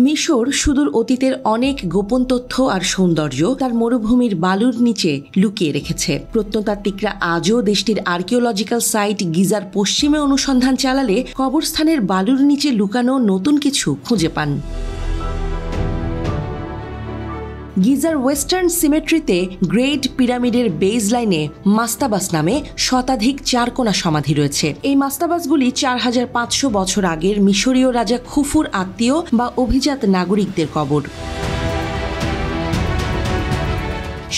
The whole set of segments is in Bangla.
মিশর সুদূর অতীতের অনেক গোপন তথ্য আর সৌন্দর্য তার মরুভূমির বালুর নিচে লুকিয়ে রেখেছে। প্রত্নতাত্ত্বিকরা আজও দেশটির আর্কিওলজিক্যাল সাইট গিজার পশ্চিমে অনুসন্ধান চালালে কবরস্থানের বালুর নিচে লুকানো নতুন কিছু খুঁজে পান। গিজার ওয়েস্টার্ন সিমেট্রিতে গ্রেট পিরামিডের বেজ লাইনে মাস্তাবাস নামে শতাধিক চারকোনা সমাধি রয়েছে। এই মাস্তাবাসগুলি 4500 বছর আগের মিশরীয় রাজা খুফুর আত্মীয় বা অভিজাত নাগরিকদের কবর।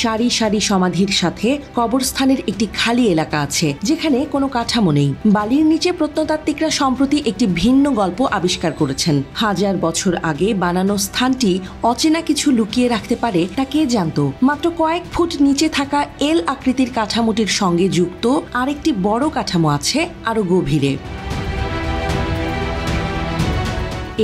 সারি সারি সমাধির সাথে কবরস্থানের একটি খালি এলাকা আছে যেখানে কোনো কাঠামো নেই। বালির নিচে প্রত্নতাত্ত্বিকরা সম্প্রতি একটি ভিন্ন গল্প আবিষ্কার করেছেন। 1000 বছর আগে বানানো স্থানটি অচেনা কিছু লুকিয়ে রাখতে পারে তা কে জানত। মাত্র কয়েক ফুট নিচে থাকা এল আকৃতির কাঠামোটির সঙ্গে যুক্ত আরেকটি বড় কাঠামো আছে আরো গভীরে।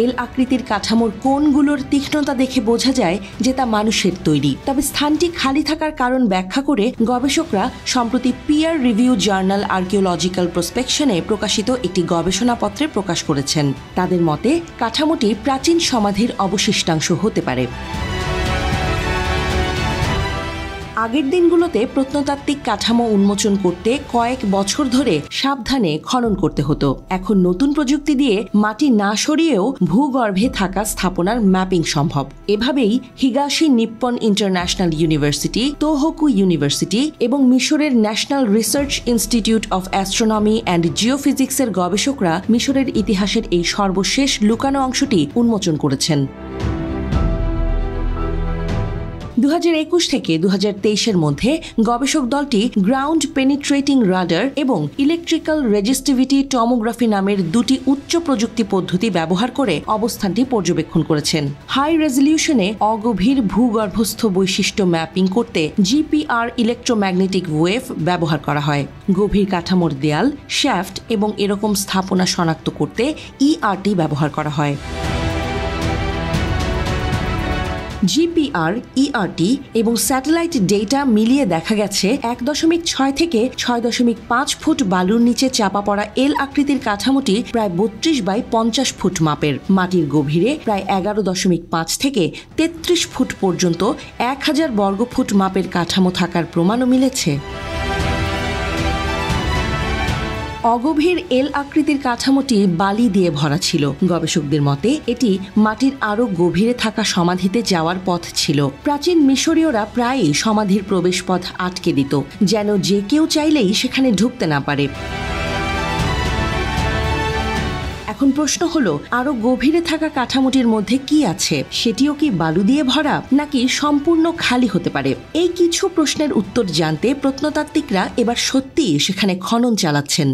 এল আকৃতির কাঠামোর কোণগুলোর তীক্ষ্ণতা দেখে বোঝা যায় যে তা মানুষের তৈরি। তবে স্থানটি খালি থাকার কারণ ব্যাখ্যা করে গবেষকরা সম্প্রতি পিয়ার রিভিউ জার্নাল আর্কিওলজিক্যাল প্রসপেকশনে প্রকাশিত একটি গবেষণাপত্রে প্রকাশ করেছেন। তাদের মতে কাঠামোটি প্রাচীন সমাধির অবশিষ্টাংশ হতে পারে। আগের দিনগুলোতে প্রত্নতাত্ত্বিক কাঠামো উন্মোচন করতে কয়েক বছর ধরে সাবধানে খনন করতে হতো। এখন নতুন প্রযুক্তি দিয়ে মাটি না সরিয়েও ভূগর্ভে থাকা স্থাপনার ম্যাপিং সম্ভব। এভাবেই Higashi Nippon international university, Tohoku university এবং মিশরের national research institute of astronomy and জিওফিজিক্সের গবেষকরা মিশরের ইতিহাসের এই সর্বশেষ লুকানো অংশটি উন্মোচন করেছেন। 2021 থেকে 2023-এর মধ্যে গবেষক দলটি গ্রাউন্ড পেনিট্রেটিং রাডার এবং ইলেকট্রিক্যাল রেজিস্টিভিটি টমোগ্রাফি নামের দুটি উচ্চ প্রযুক্তি পদ্ধতি ব্যবহার করে অবস্থানটি পর্যবেক্ষণ করেছেন। হাই রেজলিউশনে অগভীর ভূগর্ভস্থ বৈশিষ্ট্য ম্যাপিং করতে জিপিআর ইলেকট্রোম্যাগনেটিক ওয়েভ ব্যবহার করা হয়। গভীর কাঠামোর দেয়াল, শ্যাফট এবং এরকম স্থাপনা শনাক্ত করতে ইআরটি ব্যবহার করা হয়। জিপিআর, ইআরটি এবং স্যাটেলাইট ডেটা মিলিয়ে দেখা গেছে 1.6 থেকে 6.5 ফুট বালুর নিচে চাপা পড়া এল আকৃতির কাঠামোটি প্রায় 32 বাই 50 ফুট মাপের। মাটির গভীরে প্রায় 11.5 থেকে 33 ফুট পর্যন্ত 1000 বর্গফুট মাপের কাঠামো থাকার প্রমাণও মিলেছে। অগভীর এল আকৃতির কাঠামোটি বালি দিয়ে ভরা ছিল। গবেষকদের মতে এটি মাটির আরও গভীরে থাকা সমাধিতে যাওয়ার পথ ছিল। প্রাচীন মিশরীয়রা প্রায়ই সমাধির প্রবেশপথ আটকে দিত, যেন যে কেউ চাইলেই সেখানে ঢুকতে না পারে। এখন প্রশ্ন হলো, আরো গভীরে থাকা কাঠামোটির মধ্যে কি আছে? সেটিও কি বালু দিয়ে ভরা নাকি সম্পূর্ণ খালি হতে পারে? এই কিছু প্রশ্নের উত্তর জানতে প্রত্নতাত্ত্বিকরা এবার সত্যিই সেখানে খনন চালাচ্ছেন।